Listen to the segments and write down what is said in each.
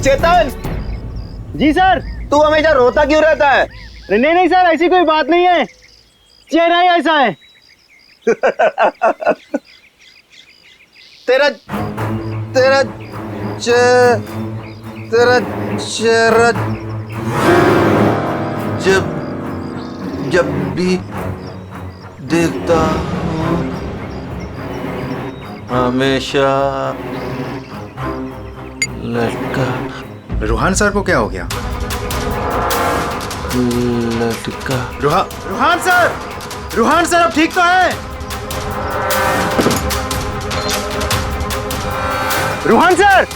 चेतन। जी sir. तू हमेशा रोता क्यों रहता है? नहीं नहीं सर, ऐसी कोई बात नहीं है, चेहरा ही ऐसा है। तेरा तेरा तेरा चेहरा जब जब भी देखता हूँ हमेशा लटका। रूहान सर को क्या हो गया? लटका। रूहान सर अब ठीक तो है? रूहान सर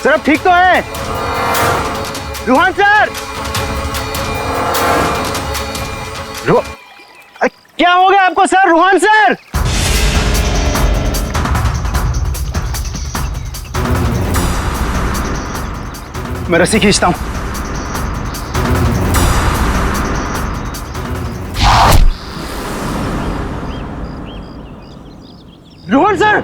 सर अब ठीक तो है? रूहान सर, क्या हो गया आपको सर? रूहान सर, मैं रस्सी खींचता हूं। रोहन सर,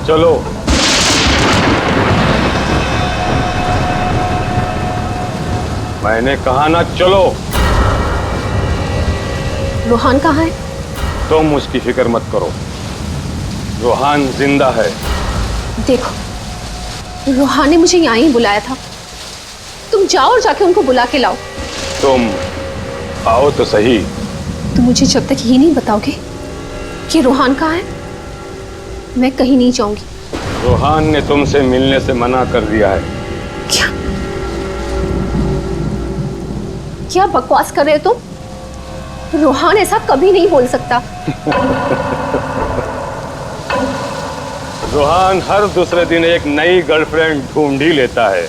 चलो। मैंने कहा ना चलो। रूहान कहाँ है? तुम उसकी फिक्र मत करो, रूहान जिंदा है। देखो, रूहान ने मुझे यहाँ ही बुलाया था, तुम जाओ और जाके उनको बुला के लाओ। तुम आओ तो सही। तुम मुझे जब तक ये नहीं बताओगे कि रूहान कहाँ है, मैं कहीं नहीं जाऊंगी। रूहान ने तुमसे मिलने से मना कर दिया है। क्या क्या बकवास कर रहे हो तुम? रूहान ऐसा कभी नहीं बोल सकता। रूहान हर दूसरे दिन एक नई गर्लफ्रेंड ढूंढ ही लेता है।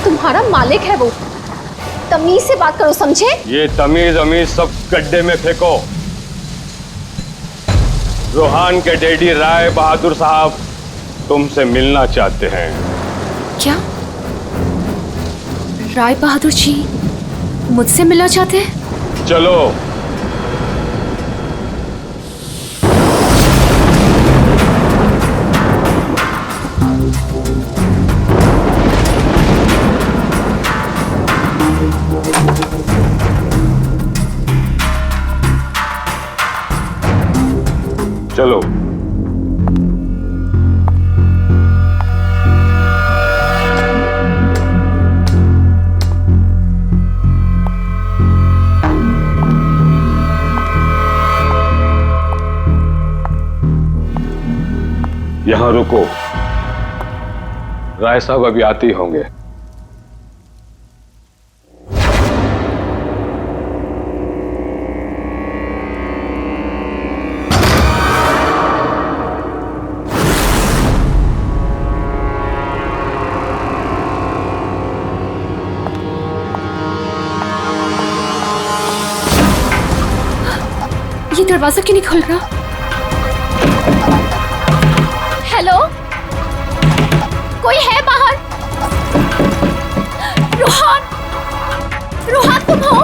तुम्हारा मालिक है वो, तमीज से बात करो, समझे? ये तमीज अमीज सब गड्ढे में फेंको। रूहान के डैडी राय बहादुर साहब तुमसे मिलना चाहते हैं। क्या राय बहादुर जी मुझसे मिलना चाहते हैं? चलो। चलो। यहां रुको, राय साहब अभी आते ही होंगे। दरवाजा क्यों नहीं खुल रहा? हेलो, कोई है बाहर? रोहन, रोहन तुम हो?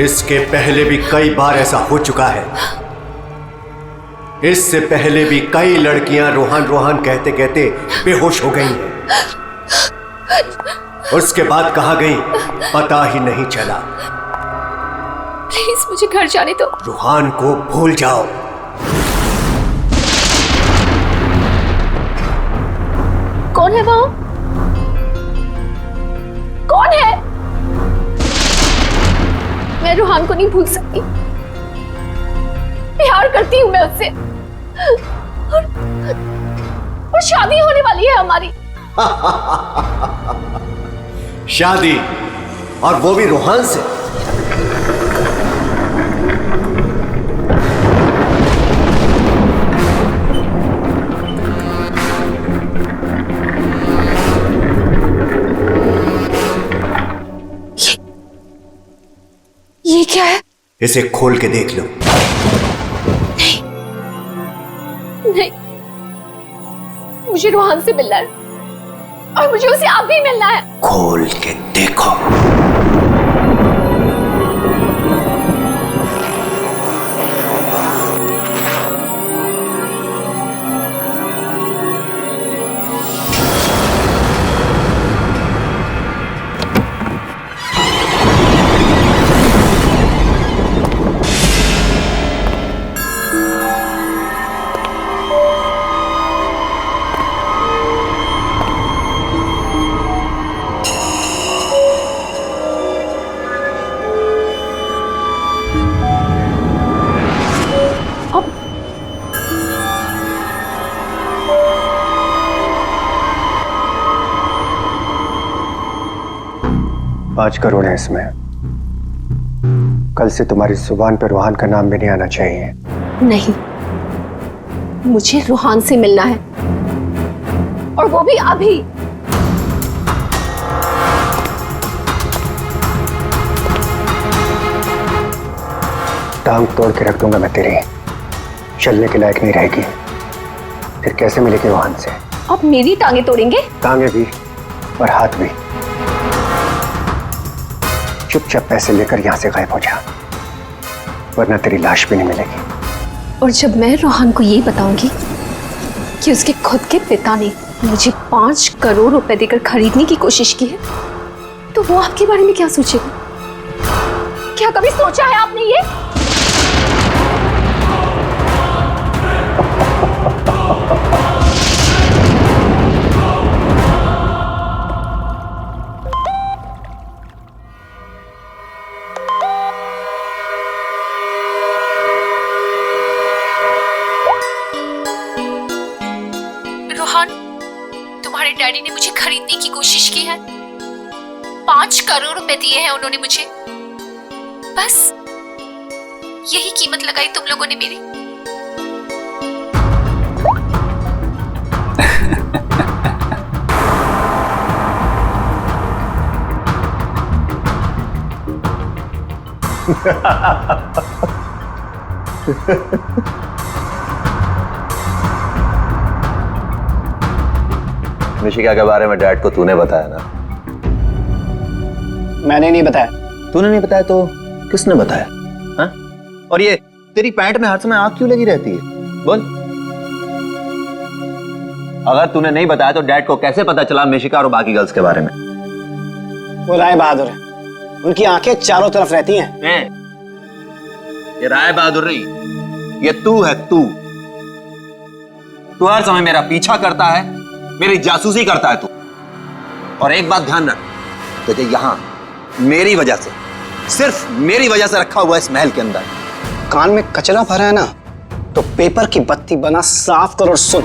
इसके पहले भी कई बार ऐसा हो चुका है। इससे पहले भी कई लड़कियां रोहन रोहन कहते कहते बेहोश हो गई हैं। उसके बाद कहां गई पता ही नहीं चला। प्लीज मुझे घर जाने दो। रोहन को भूल जाओ। कौन है वो? कौन है? मैं रोहन को नहीं भूल सकती। प्यार करती हूं मैं उससे, और शादी होने वाली है हमारी। शादी, और वो भी रोहन से। ये क्या है? इसे खोल के देख लो। नहीं, मुझे रोहन से मिलना है, और मुझे उसे आप भी मिलना है। खोल के देखो। आज करोड़ है इसमें। कल से तुम्हारी जुबान पर रोहन का नाम भी नहीं आना चाहिए। नहीं, मुझे रोहन से मिलना है, और वो भी अभी। टांग तोड़ के रख दूंगा मैं तेरी, चलने के लायक नहीं रहेगी। फिर कैसे मिलेगी रोहन से? अब मेरी टांगे तोड़ेंगे? टांगे भी और हाथ भी। चुपचाप पैसे लेकर यहां से गायब हो जा, वरना तेरी लाश भी नहीं मिलेगी। और जब मैं रोहन को ये बताऊंगी कि उसके खुद के पिता ने मुझे 5 करोड़ रुपए देकर खरीदने की कोशिश की है, तो वो आपके बारे में क्या सोचेगा? क्या कभी सोचा है आपने ये? रोहन, तुम्हारे डैडी ने मुझे खरीदने की कोशिश की है। 5 करोड़ रुपए दिए हैं उन्होंने मुझे। बस यही कीमत लगाई तुम लोगों ने मेरी। निशिका के बारे में डैड को तूने बताया ना? मैंने नहीं बताया। तूने नहीं बताया तो किसने बताया? हाँ? और ये तेरी पैंट में हर समय आग क्यों लगी रहती है? बोल। अगर तूने नहीं बताया तो डैड को कैसे पता चला मिशिका और बाकी गर्ल्स के बारे में? वो राय बहादुर है, उनकी आंखें चारों तरफ रहती हैं। ये राय बहादुर नहीं, ये तू है। तू हर समय मेरा पीछा करता है, मेरी जासूसी करता है तू। और एक बात ध्यान रख, तुझे यहां मेरी वजह से, सिर्फ मेरी वजह से रखा हुआ इस महल के अंदर। कान में कचरा भरा है ना, तो पेपर की बत्ती बना साफ कर और सुन।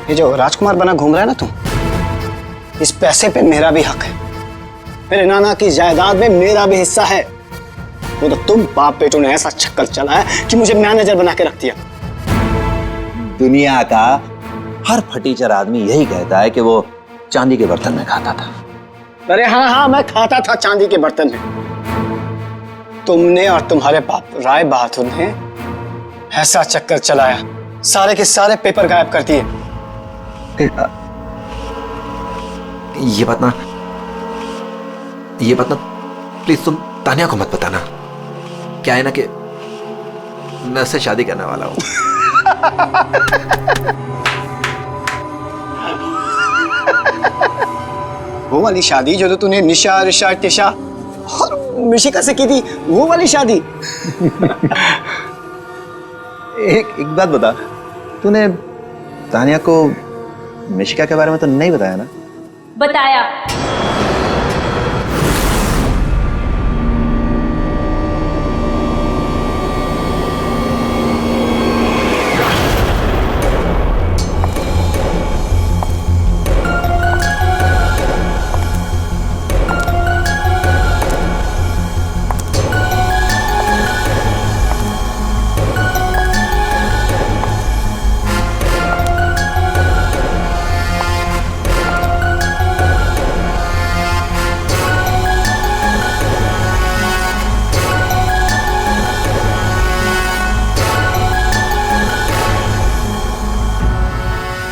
ये जो राजकुमार बना घूम रहा है ना तू, इस पैसे पे मेरा भी हक है। मेरे नाना की जायदाद में मेरा भी हिस्सा है। वो तो तुम बाप बेटों ने ऐसा चक्कर चलाया कि मुझे मैनेजर बना के रख दिया। दुनिया का हर फटीचर आदमी यही कहता है कि वो चांदी के बर्तन में खाता था। अरे हाँ हाँ, मैं खाता था चांदी के बर्तन में। तुमने और तुम्हारे बाप राय बहादुर ने ऐसा चक्कर चलाया, सारे के सारे पेपर गायब कर दिए। ये बात ना प्लीज तुम तानिया को मत बताना। क्या है ना कि मैं उससे शादी करने वाला हूं। वो वाली शादी जो तो तूने निशा, ऋषा, टिशा और मिशिका से की थी, वो वाली शादी। एक बात बता, तूने तानिया को मिशिका के बारे में तो नहीं बताया ना? बताया।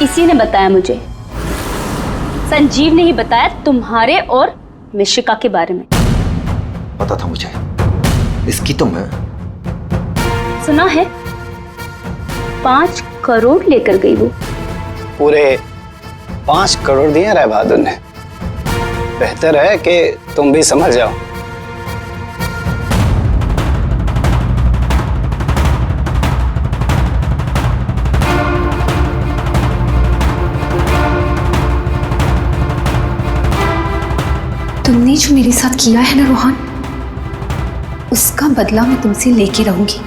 इसी ने बताया मुझे। संजीव ने ही बताया तुम्हारे और मिशिका के बारे में। पता था मुझे, इसकी तो मैं सुना है 5 करोड़ लेकर गई वो। पूरे 5 करोड़ दिए राय बहादुर ने। बेहतर है कि तुम भी समझ जाओ। तुमने जो मेरे साथ किया है ना रोहन, उसका बदला मैं तुमसे लेके रहूंगी।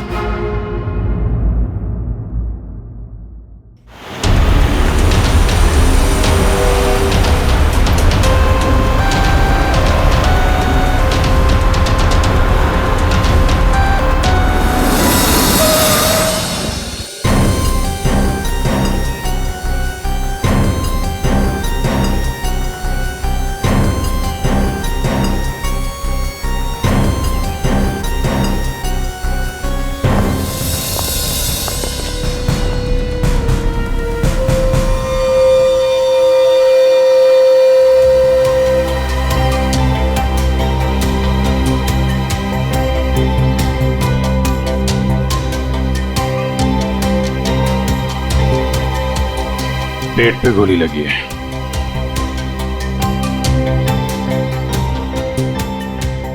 पेट पे गोली लगी है।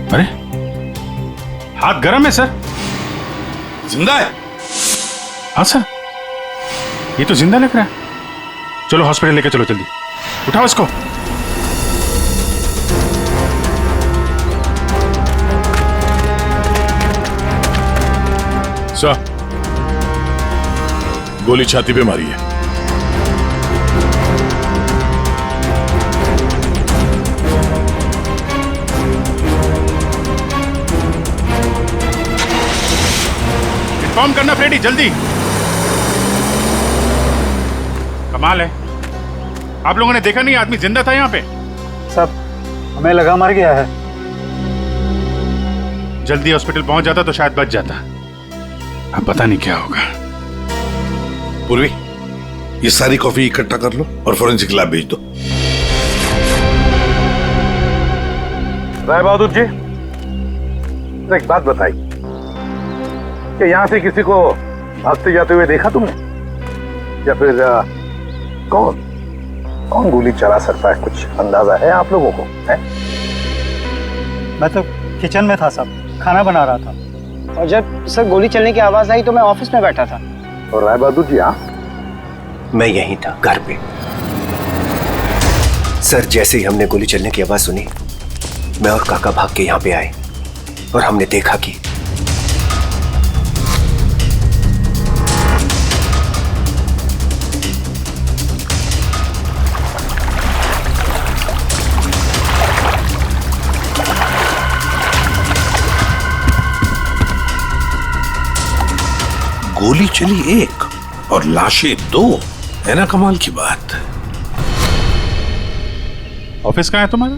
अरे हाथ गर्म है सर। जिंदा है? हाँ सर, ये तो जिंदा लग रहा है। चलो हॉस्पिटल लेके चलो, जल्दी उठाओ इसको। सर, गोली छाती पे मारी है। इन्फॉर्म करना फ्रेडी, जल्दी। कमाल है, आप लोगों ने देखा नहीं आदमी जिंदा था यहाँ पे? सब हमें लगा मर गया है। जल्दी हॉस्पिटल पहुंच जाता तो शायद बच जाता। अब पता नहीं क्या होगा। पूर्वी, ये सारी कॉफी इकट्ठा कर लो और फोरेंसिक लैब भेज दो। राय बहादुर जी, एक बात बताई कि यहां से किसी को भागते जाते हुए देखा तुमने, या फिर कौन गोली चला सकता है? कुछ अंदाजा है आप लोगों को? है? मैं तो किचन में था साहब, खाना बना रहा था। और जब सर गोली चलने की आवाज आई तो मैं ऑफिस में बैठा था। और राय बहादुर जी? हाँ, मैं यहीं था, घर पे। सर, जैसे ही हमने गोली चलने की आवाज सुनी, मैं और काका भाग के यहाँ पे आए और हमने देखा कि गोली चली 1 और लाशें 2, है ना कमाल की बात। ऑफिस कहाँ है तुम्हारा?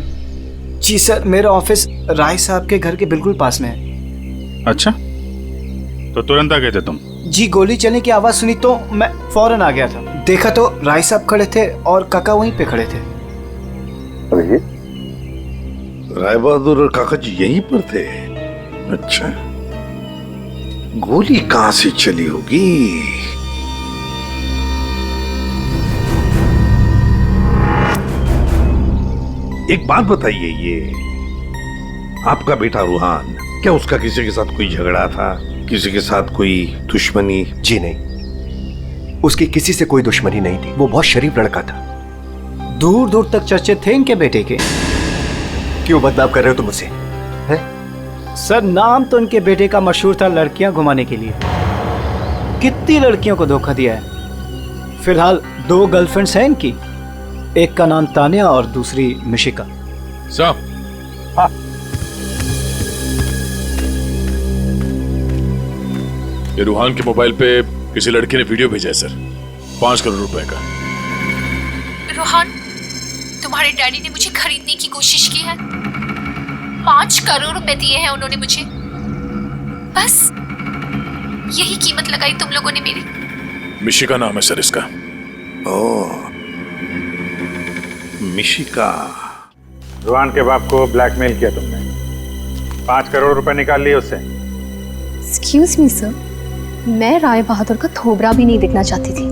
जी सर, मेरा ऑफिस राय साहब के घर के बिल्कुल पास में है। अच्छा, तो तुरंत आ गए थे तुम? जी, गोली चलने की आवाज सुनी तो मैं फौरन आ गया था। देखा तो राय साहब खड़े थे और काका वहीं पे खड़े थे। राय बहादुर और काका जी यहीं पर थे? अच्छा, गोली कहां से चली होगी? एक बात बताइए, ये आपका बेटा रूहान, क्या उसका किसी के साथ कोई झगड़ा था, किसी के साथ कोई दुश्मनी? जी नहीं, उसकी किसी से कोई दुश्मनी नहीं थी। वो बहुत शरीफ लड़का था। दूर दूर तक चर्चे थे इनके बेटे के। क्यों बदनाम कर रहे हो तुम उसे? सर, नाम तो इनके बेटे का मशहूर था लड़कियां घुमाने के लिए। कितनी लड़कियों को धोखा दिया है। फिलहाल 2 गर्लफ्रेंड्स हैं इनकी, एक का नाम तानिया और दूसरी मिशिका। साहब, हाँ, ये रूहान के मोबाइल पे किसी लड़के ने वीडियो भेजा है सर, 5 करोड़ रुपए का। रोहन, तुम्हारे डैडी ने मुझे खरीदने की कोशिश की है। 5 करोड़ रुपए दिए हैं उन्होंने मुझे। बस यही कीमत लगाई तुम लोगों ने मेरी। मिशिका नाम है सर इसका। ओह, मिशिका। रूहान के बाप को ब्लैकमेल किया तुमने, 5 करोड़ रुपए निकाल लिए उससे। एक्सक्यूज मी सर, मैं राय बहादुर का थोबरा भी नहीं देखना चाहती थी।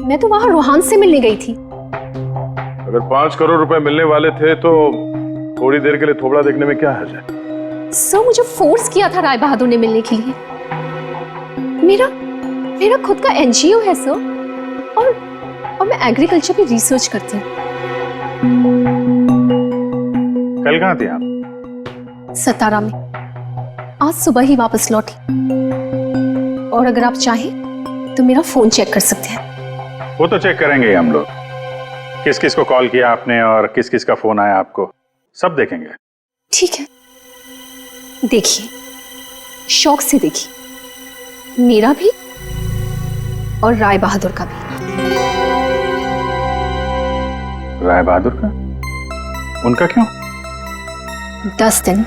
मैं तो वहां रोहान से मिलने गई थी। अगर 5 करोड़ रुपए मिलने वाले थे तो थोड़ी देर के लिए थोबड़ा देखने में क्या हर्ज है? सर, मुझे फोर्स किया था राय बहादुर ने मिलने के लिए। मेरा खुद का एनजीओ है सर, और मैं एग्रीकल्चर पे रिसर्च करती हूँ। कल कहाँ थे आप? सतारा में। आज सुबह ही वापस लौटी। और अगर आप चाहें तो मेरा फोन चेक कर सकते हैं। वो तो चेक करेंगे हम लोग, किस किस को कॉल किया आपने और किस किस का फोन आया आपको, सब देखेंगे। ठीक है, देखिए, शौक से देखिए, मेरा भी और राय बहादुर का भी। राय बहादुर का? उनका क्यों? 10 दिन,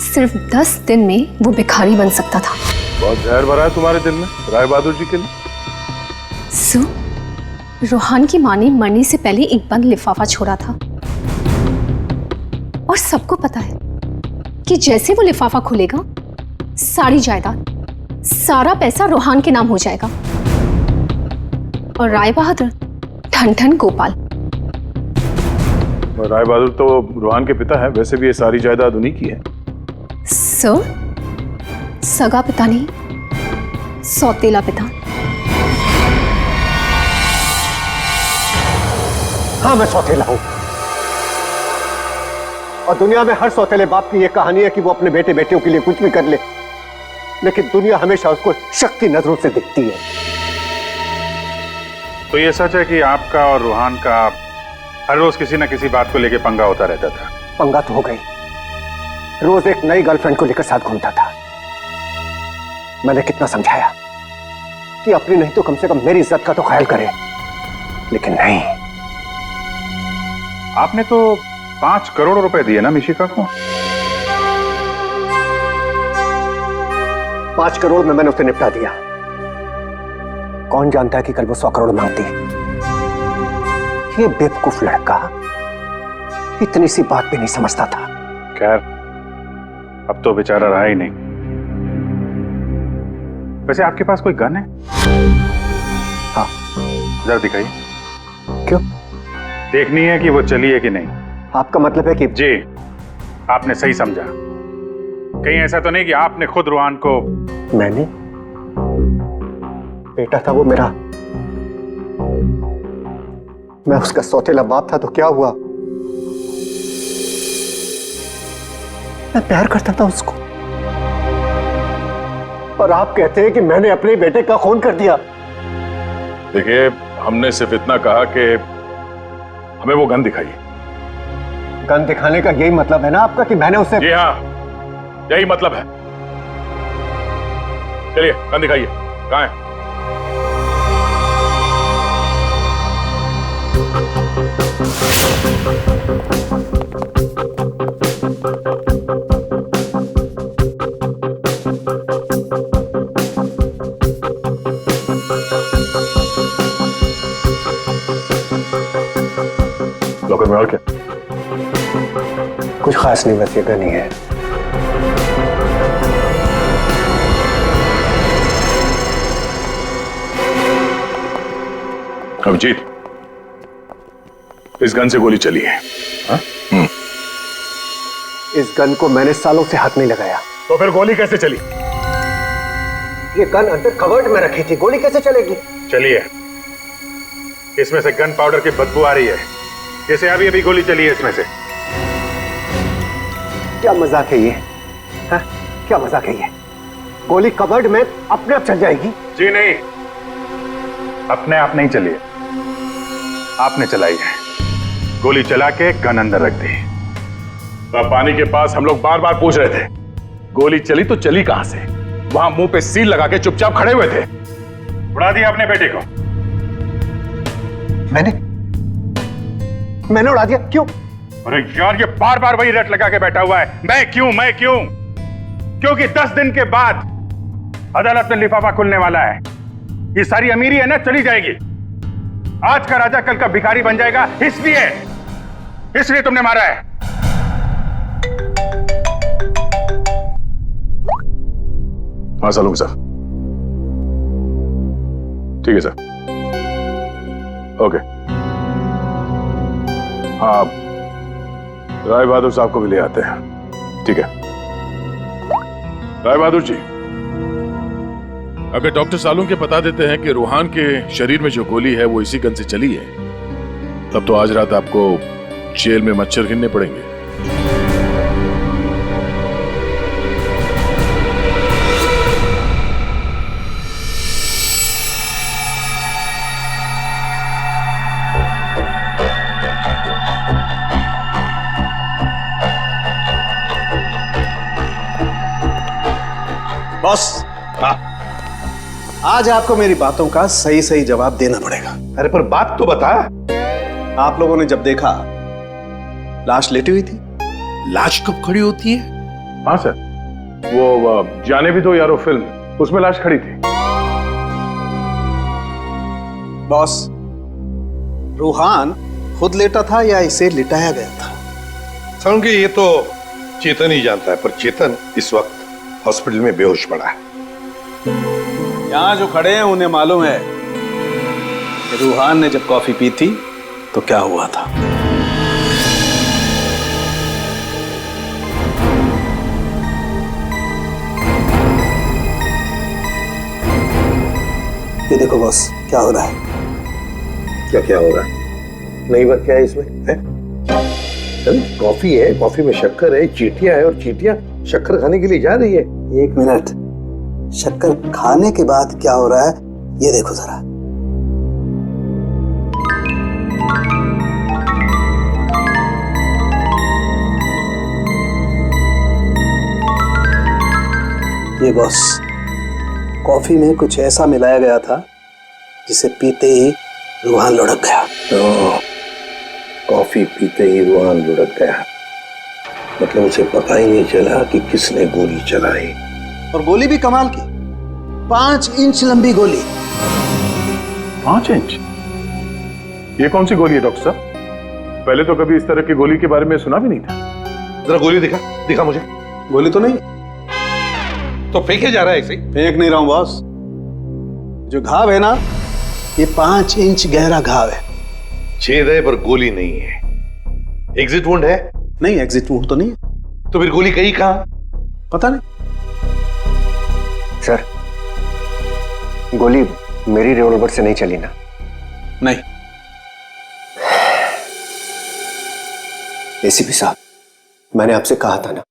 सिर्फ 10 दिन में वो भिखारी बन सकता था। बहुत जहर भरा है तुम्हारे दिल में राय बहादुर जी के लिए। सो, रोहान की मां ने मरने से पहले एक बंद लिफाफा छोड़ा था, और सबको पता है कि जैसे वो लिफाफा खुलेगा, सारी जायदाद, सारा पैसा रोहान के नाम हो जाएगा। और राय बहादुर ठन ठन गोपाल। राय बहादुर तो रोहान के पिता है, वैसे भी ये सारी जायदाद उन्हीं की है। सर, सगा पिता नहीं, सौतेला पिता। हाँ, मैं सौतेला हूं, और दुनिया में हर सौतेले बाप की यह कहानी है कि वो अपने बेटे बेटियों के लिए कुछ भी कर ले, लेकिन दुनिया हमेशा उसको शक की नजरों से देखती है। तो ये सच है कि आपका और रूहान का हर रोज किसी न किसी बात को लेकर पंगा होता रहता था? पंगा तो हो गई, रोज एक नई गर्लफ्रेंड को लेकर साथ घूमता था। मैंने कितना समझाया कि अपनी नहीं तो कम से कम मेरी इज्जत का तो ख्याल करे, लेकिन नहीं। आपने तो 5 करोड़ रुपए दिए ना मिशिका को? 5 करोड़ में मैंने उसे निपटा दिया। कौन जानता है कि कल वो 100 करोड़ मांगती। ये बेवकूफ लड़का इतनी सी बात भी नहीं समझता था। खैर, अब तो बेचारा रहा ही नहीं। वैसे आपके पास कोई गन है? हाँ। जरा दिखाइए। क्यों? देखनी है कि वो चली है कि नहीं। आपका मतलब है कि? जी, आपने सही समझा। कहीं ऐसा तो नहीं कि आपने खुद रूहान को? मैंने? बेटा था वो मेरा, मैं उसका सौतेला बाप था, तो क्या हुआ? मैं प्यार करता था उसको, और आप कहते हैं कि मैंने अपने बेटे का खून कर दिया। देखिए, हमने सिर्फ इतना कहा कि हमें वो गन दिखाइए। गन दिखाने का यही मतलब है ना आपका कि मैंने उसे? जी हाँ, यही मतलब है। चलिए, गन दिखाइए। कहाँ है? लॉकर में और क्या? कुछ खास नहीं, बस ये गन ही है। अभिजीत, इस गन से गोली चली है। हाँ? इस गन को मैंने सालों से हाथ नहीं लगाया। तो फिर गोली कैसे चली? ये गन अंदर कवर्ड में रखी थी, गोली कैसे चलेगी? चलिए, इसमें से गन पाउडर की बदबू आ रही है, जैसे अभी अभी गोली चली है इसमें से। क्या मजाक है ये? हाँ? क्या मजाक है ये? गोली कवर्ड में अपने आप चल जाएगी? जी नहीं, अपने आप नहीं चली है, आपने चलाई है। गोली चला के गन अंदर रख दी। पानी के पास हम लोग बार बार पूछ रहे थे, गोली चली तो चली कहां से? वहां मुंह पे सील लगा के चुपचाप खड़े हुए थे। उड़ा दिया अपने बेटे को। मैंने उड़ा दिया? क्यों? अरे यार, ये बार बार वही रट लगा के बैठा हुआ है, मैं क्यों मैं क्यों? क्योंकि 10 दिन के बाद अदालत में लिफाफा खुलने वाला है। ये सारी अमीरी है ना, चली जाएगी। आज का राजा कल का भिखारी बन जाएगा, इसलिए तुमने मारा है। हाँ सालूम सर, ठीक है सर, ओके। हाँ, राय बहादुर साहब को भी ले आते हैं, ठीक है। राय बहादुर जी, अगर डॉक्टर सालूम के बता देते हैं कि रूहान के शरीर में जो गोली है वो इसी गन से चली है, तब तो आज रात आपको जेल में मच्छर गिनने पड़ेंगे। बॉस, आज आपको मेरी बातों का सही सही जवाब देना पड़ेगा। अरे पर बात तो बता। आप लोगों ने जब देखा लाश लेटी हुई थी। लाश कब खड़ी होती है? हाँ सर, वो जाने भी दो यारो फिल्म, उसमें लाश खड़ी थी। बॉस, रूहान खुद लेटा था या इसे लिटाया गया था? समझ ये तो चेतन ही जानता है, पर चेतन इस वक्त हॉस्पिटल में बेहोश पड़ा है। यहां जो खड़े हैं उन्हें मालूम है कि रूहान ने जब कॉफी पी थी तो क्या हुआ था। ये देखो बॉस, क्या हो रहा है? क्या हो रहा है? नई बात क्या है इसमें? है? कॉफी है, कॉफी में शक्कर है, चींटियां है, और चींटियां शक्कर खाने के लिए जा रही है। एक मिनट, शक्कर खाने के बाद क्या हो रहा है ये देखो जरा। ये बॉस, कॉफी में कुछ ऐसा मिलाया गया था जिसे पीते ही रूहान लुढ़क गया। कॉफी पीते ही रूहान लुढ़क गया, मतलब उसे पता ही नहीं चला कि किसने गोली चलाई। और गोली भी कमाल की, 5 इंच लंबी गोली। 5 इंच? ये कौन सी गोली है डॉक्टर साहब? पहले तो कभी इस तरह की गोली के बारे में सुना भी नहीं था। जरा गोली दिखा मुझे। गोली तो नहीं। तो फेंके जा रहा है ऐसे ही? फेंक नहीं रहा हूं बॉस, जो घाव है ना, ये 5 इंच गहरा घाव है। छेद है पर गोली नहीं है। एग्जिट वुंड है? नहीं, एग्जिट वुंड तो नहीं है। तो फिर गोली कहीं कहां? पता नहीं सर, गोली मेरी रिवॉल्वर से नहीं चली ना? नहीं। एसीपी साहब, मैंने आपसे कहा था ना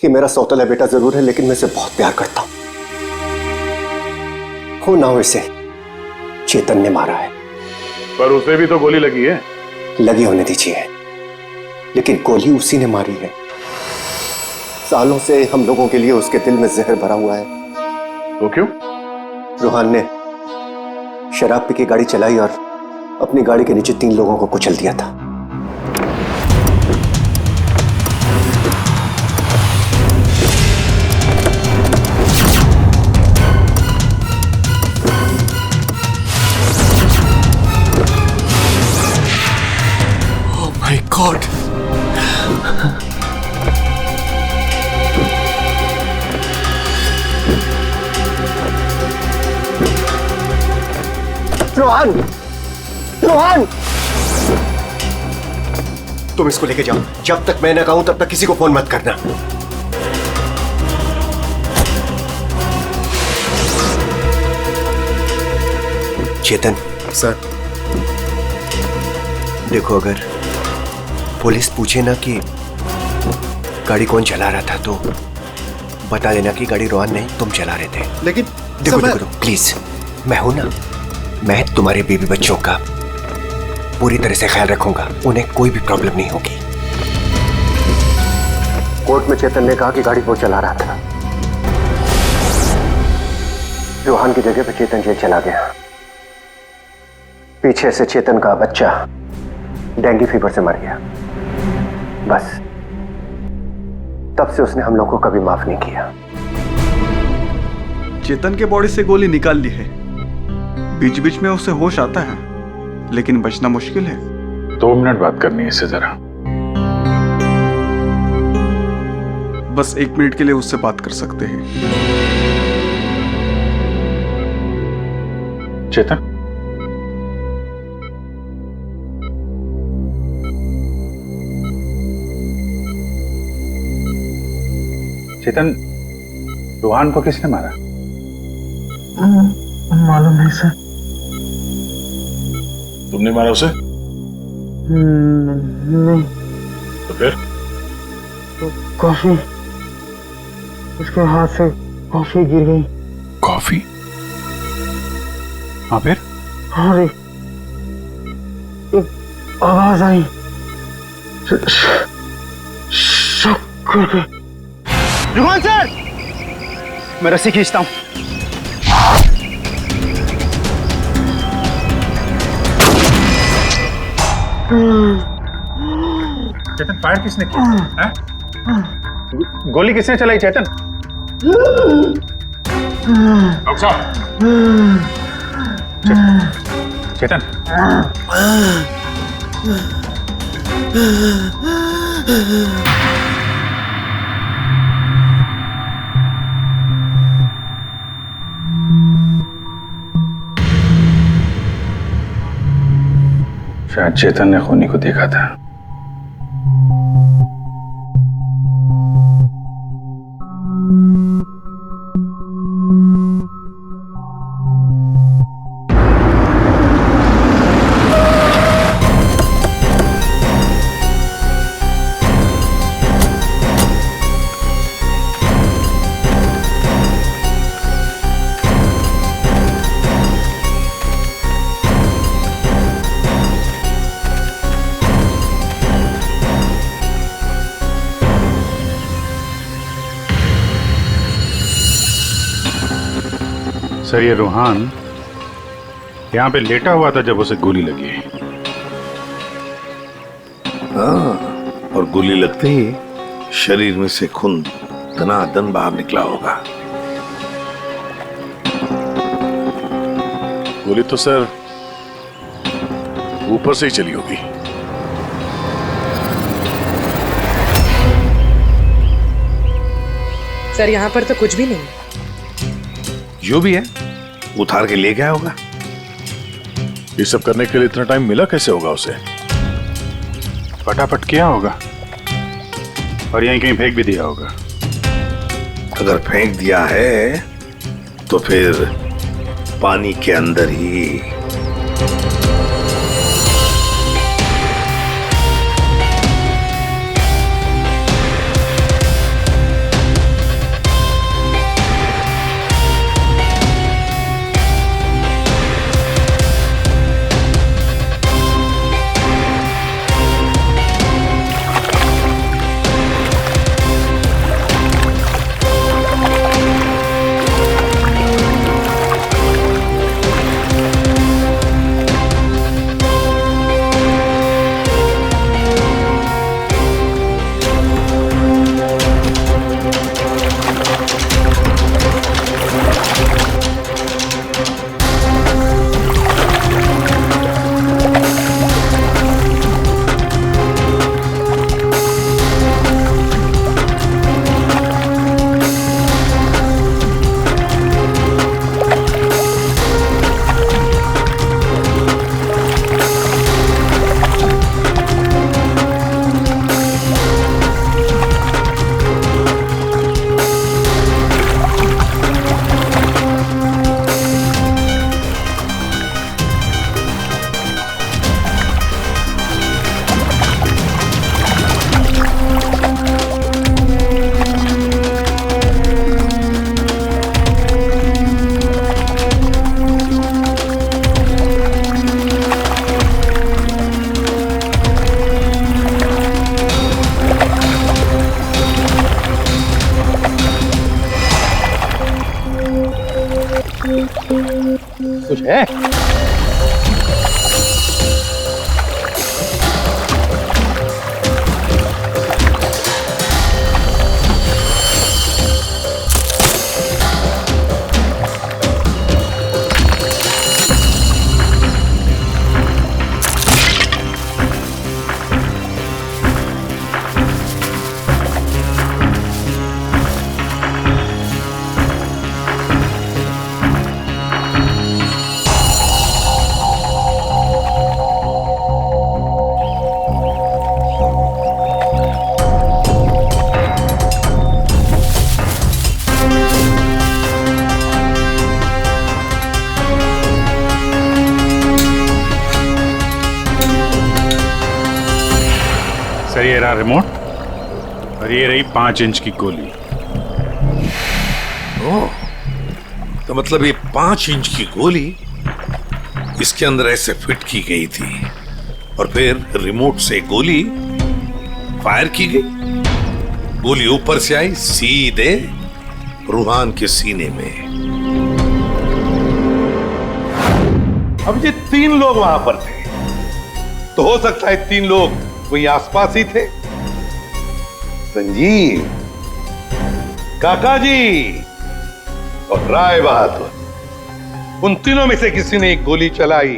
कि मेरा सौतेला बेटा जरूर है, लेकिन मैं इसे बहुत प्यार करता हूं। हो ना हो, इसे चेतन ने मारा है। पर उसे भी तो गोली लगी है। लगी होने दीजिए, लेकिन गोली उसी ने मारी है। सालों से हम लोगों के लिए उसके दिल में जहर भरा हुआ है। वो क्यों? रूहान ने शराब पी के गाड़ी चलाई और अपनी गाड़ी के नीचे 3 लोगों को कुचल दिया था। गॉड। रोहन, रोहन, तुम इसको लेके जाओ। जब तक मैं ना कहूं तब तक किसी को फोन मत करना। चेतन सर, देखो, अगर पुलिस पूछे ना कि गाड़ी कौन चला रहा था तो बता देना कि गाड़ी रोहन नहीं, तुम चला रहे थे। लेकिन देखो देखो प्लीज, मैं हूं ना, मैं तुम्हारे बीवी बच्चों का पूरी तरह से ख्याल रखूंगा, उन्हें कोई भी प्रॉब्लम नहीं होगी। कोर्ट में चेतन ने कहा कि गाड़ी वो चला रहा था। रोहन की जगह पे चेतन जेल चला गया। पीछे से चेतन का बच्चा डेंगू फीवर से मर गया। बस तब से उसने हम लोग को कभी माफ नहीं किया। चेतन के बॉडी से गोली निकाल ली है, बीच बीच में उसे होश आता है, लेकिन बचना मुश्किल है। 2 मिनट बात करनी है इससे जरा। बस 1 मिनट के लिए उससे बात कर सकते हैं। चेतन, चेतन, रोहन को किसने मारा? मालूम नहीं सर। तुमने मारा उसे? नहीं। तो फिर? कॉफी, उसके हाथ से कॉफी गिर गई। कॉफी? हाँ फिर? हाँ रे, एक आवाज आई, शक करके। रोहन सर, मैं रस्सी खींचता हूं। चेतन, फायर किसने किया? गोली किसने चलाई? चेतन, डॉक्टर साहब, चेतन, शायद चेतन ने खूनी को देखा था। सर, ये रोहन यहाँ पे लेटा हुआ था जब उसे गोली लगी। हाँ, और गोली लगते ही शरीर में से खून दनादन बाहर निकला होगा। गोली तो सर ऊपर से ही चली होगी। सर, यहाँ पर तो कुछ भी नहीं। जो भी है उतार के ले गया होगा। ये सब करने के लिए इतना टाइम मिला कैसे होगा उसे? फटाफट किया होगा और यहीं कहीं फेंक भी दिया होगा। अगर फेंक दिया है तो फिर पानी के अंदर ही। कुछ है? सर ये रहा रिमोट और ये रही 5 इंच की गोली। ओह, तो मतलब ये 5 इंच की गोली इसके अंदर ऐसे फिट की गई थी और फिर रिमोट से गोली फायर की गई। गोली ऊपर से आई सीधे रूहान के सीने में। अब ये 3 लोग वहां पर थे, तो हो सकता है 3 लोग वही आसपास ही थे। संजीव, काका जी और राय बहादुर, उन तीनों में से किसी ने एक गोली चलाई।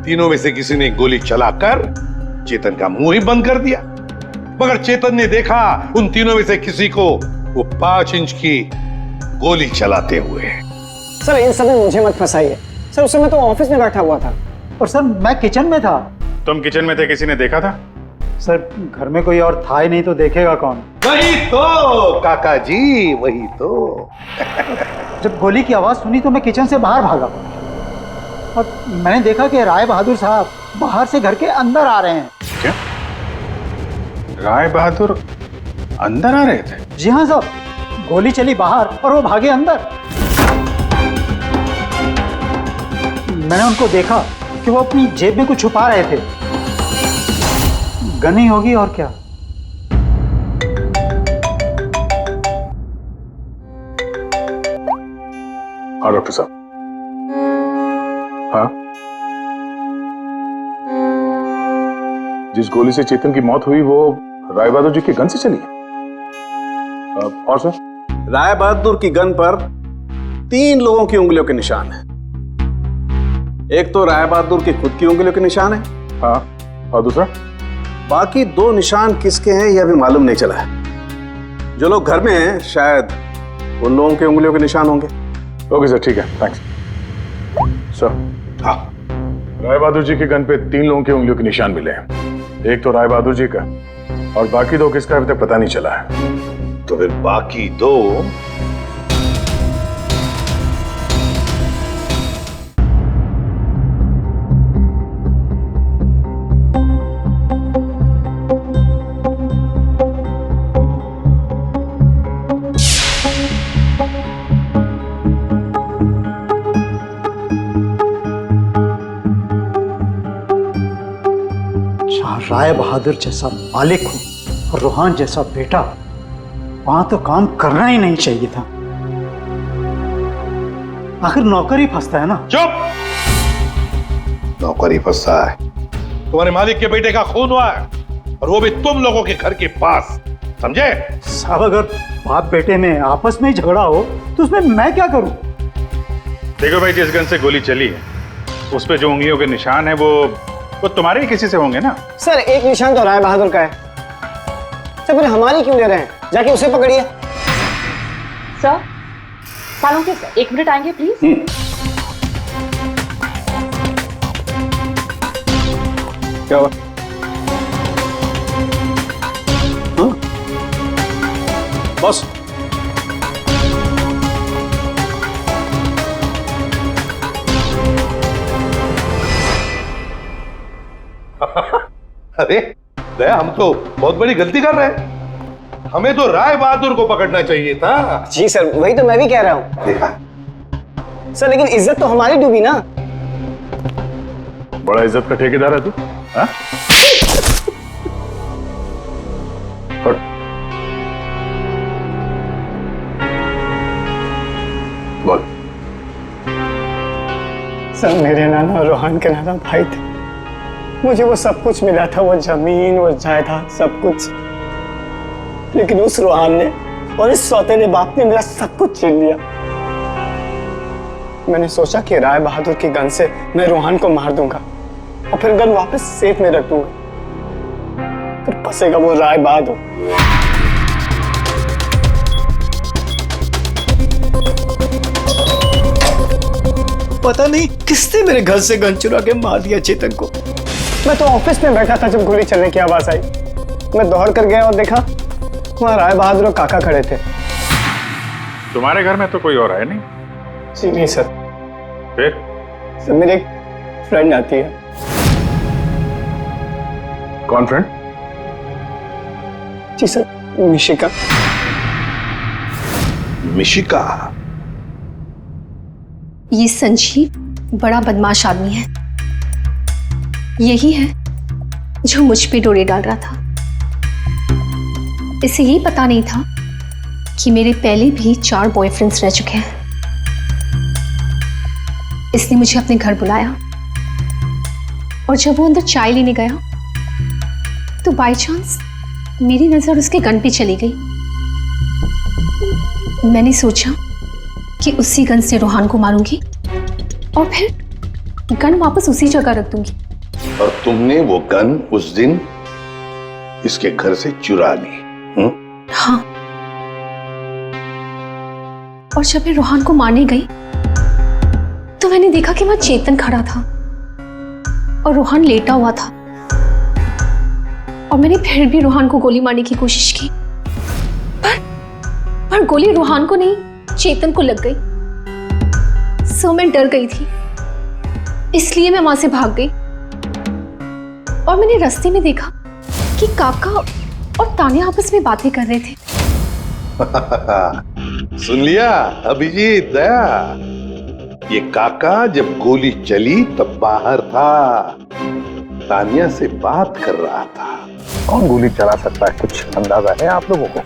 तीनों में से किसी ने एक गोली चलाकर चेतन का मुंह ही बंद कर दिया, मगर चेतन ने देखा उन तीनों में से किसी को वो 5 इंच की गोली चलाते हुए। सर इन सब में मुझे मत फंसाइए सर, उस समय तो ऑफिस में बैठा हुआ था। और सर मैं किचन में था। तुम किचन में थे, किसी ने देखा था? सर घर में कोई और था ही नहीं तो देखेगा कौन? वही तो काका जी, वही तो। जब गोली की आवाज सुनी तो मैं किचन से बाहर भागा और मैंने देखा कि राय बहादुर साहब बाहर से घर के अंदर आ रहे हैं। क्या? राय बहादुर अंदर आ रहे थे? जी हाँ साहब, गोली चली बाहर और वो भागे अंदर। मैंने उनको देखा कि वो अपनी जेब में कुछ छुपा रहे थे। गन ही होगी और क्या। हाँ डॉक्टर साहब। हाँ, जिस गोली से चेतन की मौत हुई वो राय बहादुर जी की गन से चली है। और सर? राय बहादुर की गन पर 3 लोगों की उंगलियों के निशान है। एक तो राय बहादुर की खुद की उंगलियों के निशान है। हाँ, और दूसरा? बाकी 2 निशान किसके हैं यह भी मालूम नहीं चला है। जो लोग घर में हैं शायद उन लोगों के उंगलियों के निशान होंगे। ओके सर, ठीक है, थैंक्स सर। हाँ, राय बहादुर जी के गन पे 3 लोगों की उंगलियों के निशान मिले हैं। एक तो राय बहादुर जी का और बाकी 2 किसका अभी तक पता नहीं चला है। तो फिर बाकी 2 राय बहादुर जैसा मालिक हो और रूहान जैसा बेटा, वहां तो काम करना ही नहीं चाहिए था। आखिर नौकर ही फंसता है ना। चुप! नौकर ही फंसता है। तुम्हारे मालिक के बेटे का खून हुआ है और वो भी तुम लोगों के घर के पास, समझे? साहब अगर बाप बेटे में आपस में ही झगड़ा हो तो उसमें मैं क्या करूं? देखो भाई, जिस गन से गोली चली है उस पे जो उंगलियों के निशान है वो तुम्हारे ही किसी से होंगे ना। सर एक निशान तो राय बहादुर का है। सर फिर हमारी क्यों ले रहे हैं? जाके उसे पकड़िए। सर, सालों के सर 1 मिनट आएंगे प्लीज। क्या हुआ? बॉस, अरे दया, हम तो बहुत बड़ी गलती कर रहे हैं। हमें तो राय बहादुर को पकड़ना चाहिए था। जी सर, वही तो मैं भी कह रहा हूँ। देखा सर लेकिन इज्जत तो हमारी डूबी ना। बड़ा इज्जत का ठेकेदार है तू। हाँ? बोल। सर मेरे नाना और रोहन के नाना भाई थे। मुझे वो सब कुछ मिला था, वो जमीन, वो जायदाद, सब कुछ। लेकिन उस रोहन ने और इस सौतेले बाप ने मेरा सब कुछ छीन लिया। मैंने सोचा कि राय बहादुर की गन से मैं रोहन को मार दूंगा और फिर गन वापस सेफ में रख दूंगा, फिर फंसेगा वो राय बहादुर। पता नहीं किसने मेरे घर से गन चुरा के मार दिया चेतन को। मैं तो ऑफिस में बैठा था जब गोली चलने की आवाज आई। मैं दौड़ कर गया और देखा वहां राय बहादुर और काका खड़े थे। तुम्हारे घर में तो कोई और है नहीं? जी नहीं सर। फिर? सर मेरी एक फ्रेंड आती है। कौन फ्रेंड? जी सर, मिशिका। मिशिका? ये संजीव बड़ा बदमाश आदमी है। यही है जो मुझ पे डोरे डाल रहा था। इसे ये पता नहीं था कि मेरे पहले भी 4 बॉयफ्रेंड्स रह चुके हैं। इसने मुझे अपने घर बुलाया और जब वो अंदर चाय लेने गया तो बाय चांस मेरी नजर उसके गन पे चली गई। मैंने सोचा कि उसी गन से रोहन को मारूंगी और फिर गन वापस उसी जगह रख दूंगी। और तुमने वो गन उस दिन इसके घर से चुरा ली? हाँ। और जब मैं रोहन को मारने गई तो मैंने देखा कि वहां चेतन खड़ा था और रोहन लेटा हुआ था। और मैंने फिर भी रोहन को गोली मारने की कोशिश की, पर गोली रोहन को नहीं चेतन को लग गई। सो मैं डर गई थी, इसलिए मैं वहां से भाग गई। और मैंने रास्ते में देखा कि काका और तान्या आपस में बातें कर रहे थे। सुन लिया अभिजीत, दया? ये काका जब गोली चली तब बाहर था, तान्या से बात कर रहा था। कौन गोली चला सकता है, कुछ अंदाजा है आप लोगों को?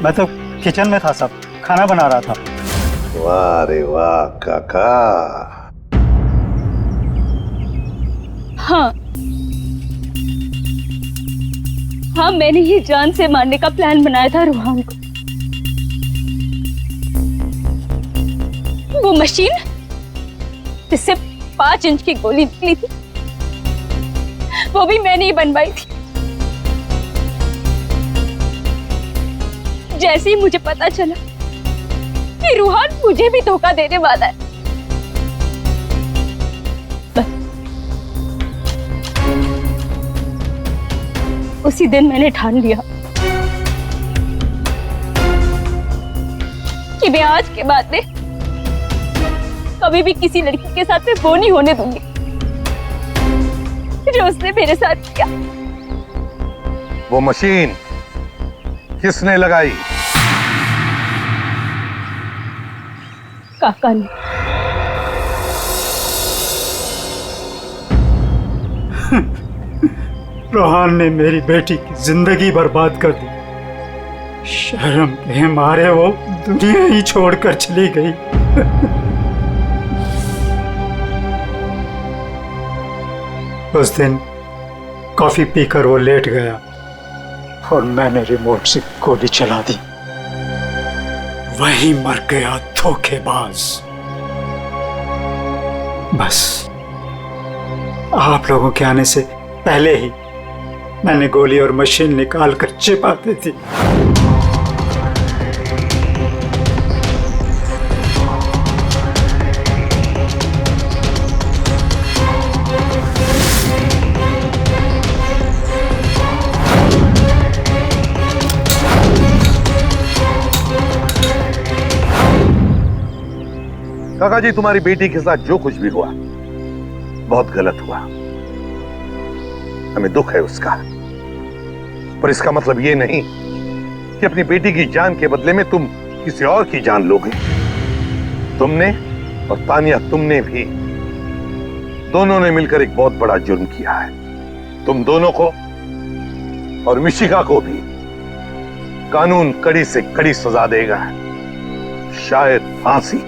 मैं तो किचन में था साहब, खाना बना रहा था। वाह रे वाह काका। हाँ, मैंने ही जान से मारने का प्लान बनाया था रोहन को। वो मशीन जिससे 5 इंच की गोली निकली थी, वो भी मैंने ही बनवाई थी। जैसे ही मुझे पता चला कि रोहन मुझे भी धोखा देने वाला है, उसी दिन मैंने ठान लिया कि मैं आज के बाद में कभी भी किसी लड़की के साथ में वो नहीं होने दूंगी जो उसने मेरे साथ किया। वो मशीन किसने लगाई? काका ने। रोहन ने मेरी बेटी की जिंदगी बर्बाद कर दी। शर्म के मारे वो दुनिया ही छोड़कर चली गई। उस दिन कॉफी पीकर वो लेट गया और मैंने रिमोट से गोली चला दी। वही मर गया धोखेबाज। बस आप लोगों के आने से पहले ही मैंने गोली और मशीन निकाल कर छिपा दी थी। काका जी, तुम्हारी बेटी के साथ जो कुछ भी हुआ बहुत गलत हुआ। हमें दुख है उसका, पर इसका मतलब ये नहीं कि अपनी बेटी की जान के बदले में तुम किसी और की जान लोगे। तुमने और तानिया, तुमने भी, दोनों ने मिलकर एक बहुत बड़ा जुर्म किया है। तुम दोनों को और मिशिका को भी कानून कड़ी से कड़ी सजा देगा, शायद फांसी।